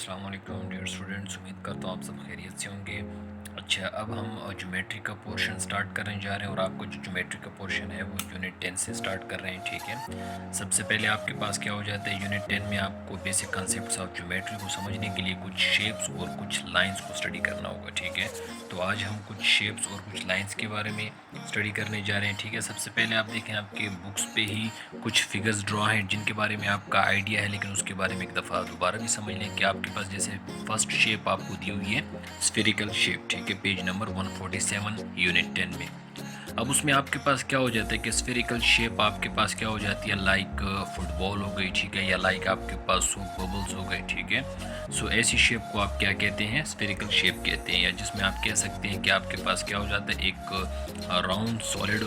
अस्सलाम वालेकुम dear students, उम्मीद करता हूँ आप सब खैरियत से होंगे। अच्छा, अब हम ज्योमेट्री का पोर्शन स्टार्ट करने जा रहे हैं और आपको जो ज्योमेट्री का पोर्शन है वो यूनिट 10 से स्टार्ट कर रहे हैं। ठीक है, सबसे पहले आपके पास क्या हो जाता है, यूनिट 10 में आपको बेसिक कॉन्सेप्ट्स ऑफ ज्योमेट्री को समझने के लिए कुछ शेप्स और कुछ लाइंस को स्टडी करना होगा। ठीक है, तो आज हम कुछ शेप्स और कुछ लाइंस के बारे में स्टडी करने जा रहे हैं। ठीक है, सबसे पहले आप देखें आपके बुक्स पे ही कुछ फिगर्स ड्रॉ हैं जिनके बारे में आपका आइडिया है, लेकिन उसके बारे में एक दफ़ा दोबारा भी समझ लें कि आपके पास जैसे फर्स्ट शेप आपको दी हुई है स्फेरिकल शेप। ठीक है, पेज नंबर 147 यूनिट 10 में। अब उसमें आपके पास क्या हो जाता है कि स्फेरिकल शेप आपके पास क्या हो जाती है, लाइक फुटबॉल हो गई। ठीक है, या लाइक आपके पास सोप बबल्स हो गए। ठीक है, सो ऐसी शेप को आप क्या कहते हैं, स्फेरिकल शेप कहते हैं, या जिसमें आप कह सकते हैं कि आपके पास क्या हो जाता है, एक राउंड सॉलिड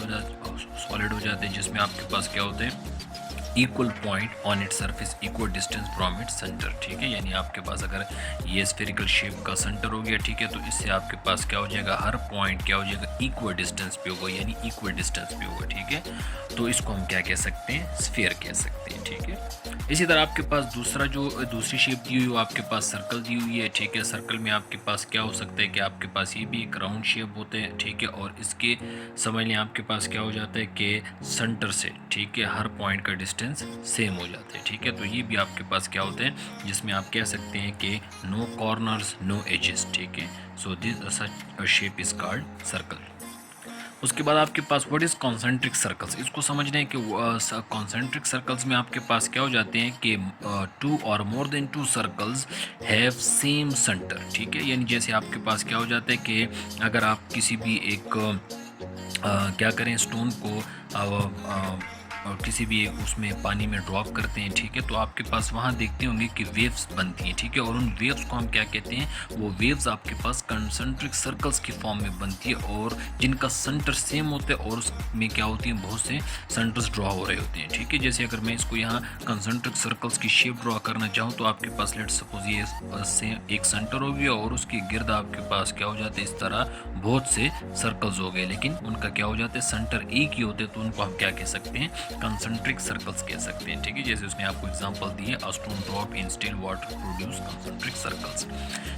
हो जाता है जिसमें आपके पास क्या होते हैं, equal point on it surface, equal distance from it centre. ठीक है, यानी आपके पास अगर ये स्फेरिकल शेप का सेंटर हो गया, ठीक है, तो इससे आपके पास क्या हो जाएगा, हर पॉइंट क्या हो जाएगा, इक्वल डिस्टेंस पे होगा, यानी इक्वल डिस्टेंस पे होगा। ठीक है, तो इसको हम क्या कह सकते हैं, स्फीयर कह सकते हैं। ठीक है, इसी तरह आपके पास दूसरी शेप दी हुई, आपके पास सर्कल दी हुई है। ठीक है, सर्कल में आपके पास क्या हो सकता है कि आपके पास ये भी एक राउंड शेप होते हैं। ठीक है, और इसके समझ लें आपके पास क्या हो जाता है कि सेंटर से, ठीक है, हर पॉइंट का डिस्टेंस सेम हो जाते हैं। ठीक है, तो ये भी आपके पास क्या होते हैं जिसमें आप कह सकते हैं कि नो कॉर्नर्स नो एजेस। ठीक है, so this such shape is called circle. उसके बाद आपके पास व्हाट इज कॉन्सेंट्रिक सर्कल्स, इसको समझने हैं कि कॉन्सेंट्रिक सर्कल्स में आपके पास क्या हो जाते हैं कि टू और more than to circles have same centre. ठीक है, यानी जैसे आपके पास क्या हो जाता है कि अगर आप किसी भी एक क्या करें, स्टोन को और किसी भी उसमें पानी में ड्रॉप करते हैं। ठीक है, तो आपके पास वहाँ देखते होंगे कि वेव्स बनती हैं। ठीक है, और उन वेव्स को हम क्या कहते हैं, वो वेव्स आपके पास कंसेंट्रिक सर्कल्स की फॉर्म में बनती है और जिनका सेंटर सेम होता है और उसमें क्या होती है, बहुत से सेंटर्स ड्रॉ हो रहे होते हैं। ठीक है, जैसे अगर मैं इसको यहाँ कंसेंट्रिक सर्कल्स की शेप ड्रॉ करना चाहूँ तो आपके पास लेट सपोज ये से एक सेंटर हो गया और उसके गिर्द आपके पास क्या हो जाता है, इस तरह बहुत से सर्कल्स हो गए, लेकिन उनका क्या हो जाता है, सेंटर एक ही होते हैं, तो उनको हम क्या कह सकते हैं, कंसेंट्रिक सर्कल्स कह सकते हैं। ठीक है, जैसे उसने आपको एग्जांपल दी है, a stone drop in still water produce concentric circles.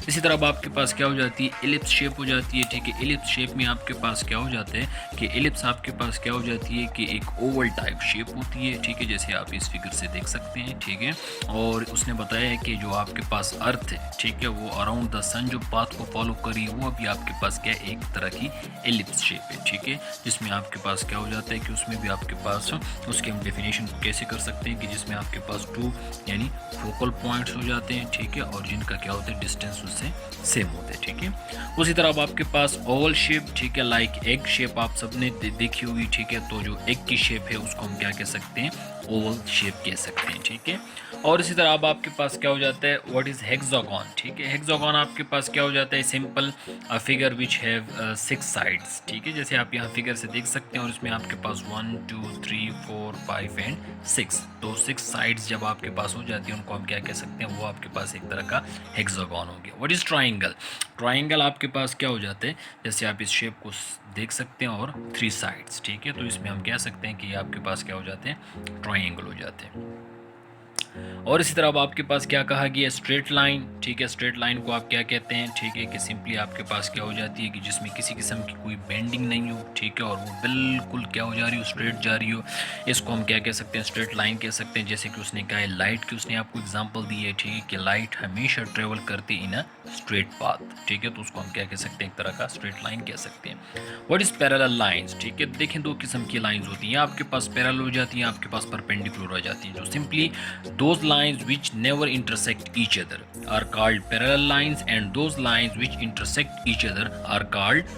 इसी तरह अब आपके पास क्या हो जाती है, एलिप्स शेप हो जाती है। ठीक है, एलिप्स शेप में आपके पास क्या हो जाता है कि एलिप्स आपके पास क्या हो जाती है कि एक ओवल टाइप शेप होती है। ठीक है, जैसे आप इस फिगर से देख सकते हैं। ठीक है, और उसने बताया है कि जो आपके पास अर्थ है, ठीक है, वो अराउंड द सन जो पाथ को फॉलो करी, वो अभी आपके पास क्या एक तरह की एलिप्स शेप है। ठीक है, जिसमें आपके पास क्या हो जाता है कि उसमें भी आपके पास उसके हम डेफिनेशन को कैसे कर सकते हैं कि जिसमें आपके पास टू यानी फोकल पॉइंट्स हो जाते हैं। ठीक है, और जिनका क्या होता है, डिस्टेंस उससे सेम होते हैं। ठीक है, उसी तरह अब आपके पास ओवल शेप, ठीक है, लाइक एग शेप आप सबने देखी होगी। ठीक है, तो जो एग की शेप है उसको हम क्या कह सकते हैं, ओवल शेप कह सकते हैं। ठीक है, और इसी तरह अब आपके पास क्या हो जाता है, व्हाट इज हेक्सागोन। ठीक है, हेक्सागोन आपके पास क्या हो जाता है, simple figure which have 6 sides. ठीक है, जैसे आप यहाँ फिगर से देख सकते हैं और इसमें आपके पास 1 2 3 4 5 एंड 6, तो 6 साइड्स जब आपके पास हो जाती है उनको हम क्या कह सकते हैं, वो आपके पास एक तरह का हेक्सागोन हो गया। व्हाट इज ट्राइंगल, ट्राइंगल आपके पास क्या हो जाते हैं, जैसे आप इस शेप को देख सकते हैं और 3 साइड्स। ठीक है, तो इसमें हम कह सकते हैं कि ये आपके पास क्या हो जाते हैं, ट्राइंगल हो जाते हैं। और इसी तरह अब आपके पास क्या कहा गया, स्ट्रेट लाइन। ठीक है, स्ट्रेट लाइन को आप क्या कहते हैं, ठीक है, कि सिंपली आपके पास क्या हो जाती है कि जिसमें किसी किस्म की कोई बेंडिंग नहीं हो। ठीक है, और वो बिल्कुल क्या हो जा रही हो, स्ट्रेट जा रही हो, इसको हम क्या कह सकते हैं, स्ट्रेट लाइन कह सकते हैं। जैसे कि उसने कहा है लाइट की, उसने आपको एग्जांपल दी है। ठीक है, कि लाइट हमेशा ट्रेवल करती इन अ स्ट्रेट पाथ। ठीक है, तो उसको हम क्या कह सकते हैं, एक तरह का स्ट्रेट लाइन कह सकते हैं। What is parallel lines. ठीक है, देखें दो किस्म की लाइंस होती हैं, आपके पास पैरेलल हो जाती हैं, आपके पास परपेंडिकुलर हो जाती हैं। जो simply those lines which never intersect each other are called parallel lines and those lines which intersect each other are called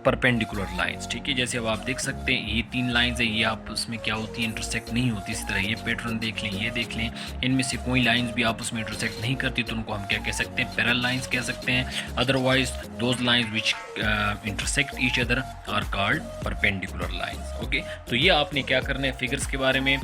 perpendicular lines. ठीक है, जैसे अब आप देख सकते हैं ये 3 लाइंस है, ये आपस में क्या होती है, इंटरसेक्ट नहीं होती। इसी तरह ये पैटर्न देख लें, ये देख लें, इनमें से कोई लाइंस भी आपस में इंटरसेक्ट नहीं करती, तो उनको हम क्या कह सकते हैं, पैरेलल लाइंस कह सकते हैं। Otherwise those lines which intersect each other are called perpendicular lines. Okay, तो ये आपने क्या करना है, फिगर्स के बारे में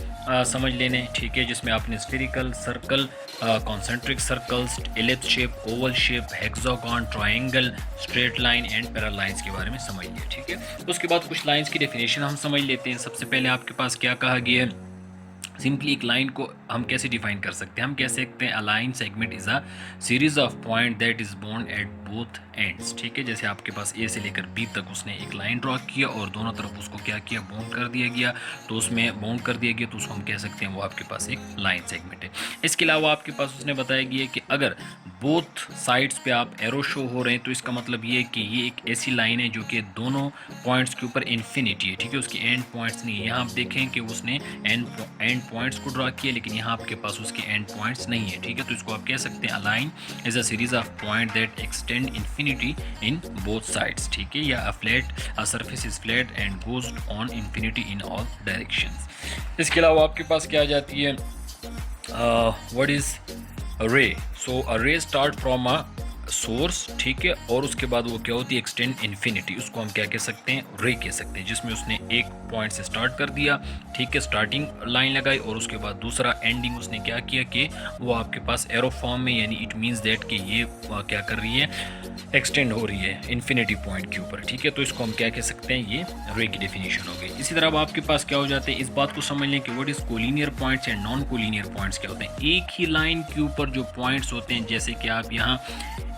समझ लेने। ठीक है, जिसमें आपने spherical, circle, concentric circles, ellipse shape, Oval shape, hexagon, triangle, straight line and parallel lines के बारे में समझ लिया। ठीक है, उसके बाद कुछ लाइंस की डेफिनेशन हम समझ लेते हैं। सबसे पहले आपके पास क्या कहा गया है, सिंपली एक लाइन को हम कैसे डिफाइन कर सकते हैं, हम कह सकते हैं a line segment is a series of point that is bound at both ends. ठीक है, जैसे आपके पास ए से लेकर बी तक उसने एक लाइन ड्रॉ किया और दोनों तरफ उसको क्या किया, बाउंड कर दिया गया, तो उसमें बाउंड कर दिया गया तो उसको हम कह सकते हैं वो आपके पास एक लाइन सेगमेंट है। इसके अलावा आपके पास उसने बताया गया कि अगर बोथ साइड्स पे आप एरो शो हो रहे हैं तो इसका मतलब ये है कि ये एक ऐसी लाइन है जो कि दोनों पॉइंट्स के ऊपर इन्फिनिटी है। ठीक है, उसकी एंड पॉइंट्स नहीं है। यहाँ आप देखें कि उसने एंड पॉइंट्स को ड्रॉ किया लेकिन यहाँ आपके पास उसके एंड पॉइंट्स नहीं है। ठीक है, तो इसको आप कह सकते हैं a line is a series of point that extend infinity in both sides. ठीक है, या a surface is flat and goes on infinity in all directions. इसके अलावा आपके पास क्या आ जाती है, व्हाट इज रे। सो अ रे स्टार्ट फ्रॉम अ सोर्स। ठीक है, और उसके बाद वो क्या होती है, एक्सटेंड इन्फिनिटी, उसको हम क्या कह सकते हैं, रे कह सकते हैं, जिसमें उसने एक पॉइंट से स्टार्ट कर दिया। ठीक है, स्टार्टिंग लाइन लगाई और उसके बाद दूसरा एंडिंग उसने क्या किया कि वो आपके पास एरो फॉर्म में, यानी इट मीन्स दैट कि ये क्या कर रही है, एक्सटेंड हो रही है इन्फिनिटी पॉइंट के ऊपर। ठीक है, तो इसको हम क्या कह सकते हैं, ये रे की डेफिनेशन हो गई। इसी तरह अब आपके पास क्या हो जाते हैं, इस बात को समझ लें कि what is collinear points and non collinear points क्या होते हैं। एक ही लाइन के ऊपर जो पॉइंट्स होते हैं, जैसे कि आप यहाँ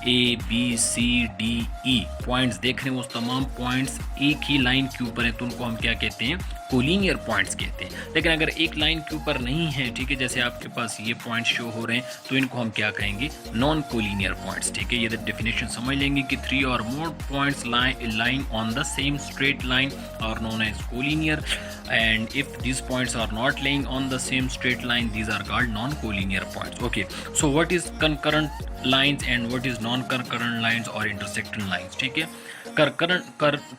A B C D E points देख रहे हैं, वो तमाम पॉइंट्स एक ही लाइन के ऊपर हैं तो उनको हम क्या कहते हैं, कोलिनियर पॉइंट्स कहते हैं। लेकिन अगर एक लाइन के ऊपर नहीं है, ठीक है, जैसे आपके पास ये पॉइंट्स शो हो रहे हैं, तो इनको हम क्या कहेंगे, नॉन कोलिनियर पॉइंट्स। ठीक है, ये डेफिनेशन समझ लेंगे कि 3 और more points lying on the same straight line are known as collinear, and if these points are not laying on the same straight line, these are called non-collinear points. Okay, so what is concurrent lines and what is non-concurrent lines or intersecting lines? ठीक है,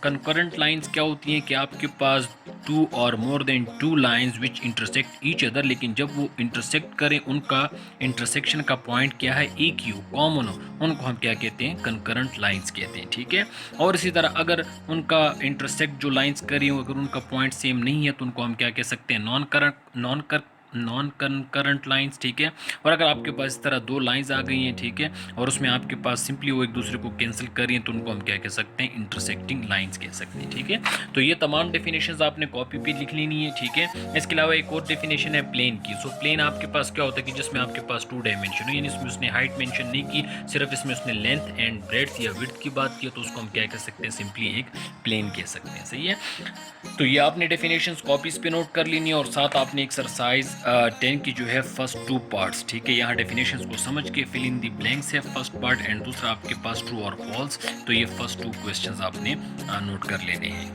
concurrent lines क्या होती हैं कि आपके पास 2 और more than 2 lines which intersect each other, लेकिन जब वो intersect करें उनका intersection का point क्या है, एक ही हो, कॉमन हो, उनको हम क्या कहते हैं, concurrent lines कहते हैं। ठीक है, और इसी तरह अगर उनका intersect जो lines करी हो, अगर उनका point सेम नहीं है तो उनको हम क्या कह सकते हैं, नॉन कंकरेंट लाइंस। ठीक है, और अगर आपके पास इस तरह 2 लाइंस आ गई हैं, ठीक है, और उसमें आपके पास सिंपली वो एक दूसरे को कैंसिल कर रही हैं तो उनको हम क्या कह सकते हैं, इंटरसेक्टिंग लाइंस कह सकते हैं। ठीक है, तो ये तमाम डेफिनेशंस आपने कॉपी पे लिख लेनी है। ठीक है, इसके अलावा एक और डेफिनेशन है प्लेन की। सो प्लेन आपके पास क्या होता है कि जिसमें आपके पास 2 डायमेंशन है, यानी इसमें उसने हाइट मेंशन नहीं की, सिर्फ इसमें उसने लेंथ एंड ब्रेड्थ या विड्थ की बात की, तो उसको हम क्या कह सकते हैं, सिंपली एक प्लेन कह सकते हैं। सही है, तो ये आपने डेफिनेशंस कॉपीज पे नोट कर लेनी है और साथ आपने एक्सरसाइज 10 की जो है फर्स्ट 2 पार्ट्स, ठीक है, यहाँ डेफिनेशंस को समझ के फिल इन दी ब्लैंक्स है फर्स्ट पार्ट एंड दूसरा आपके पास ट्रू और फॉल्स, तो ये फर्स्ट 2 क्वेश्चंस आपने नोट कर लेने हैं।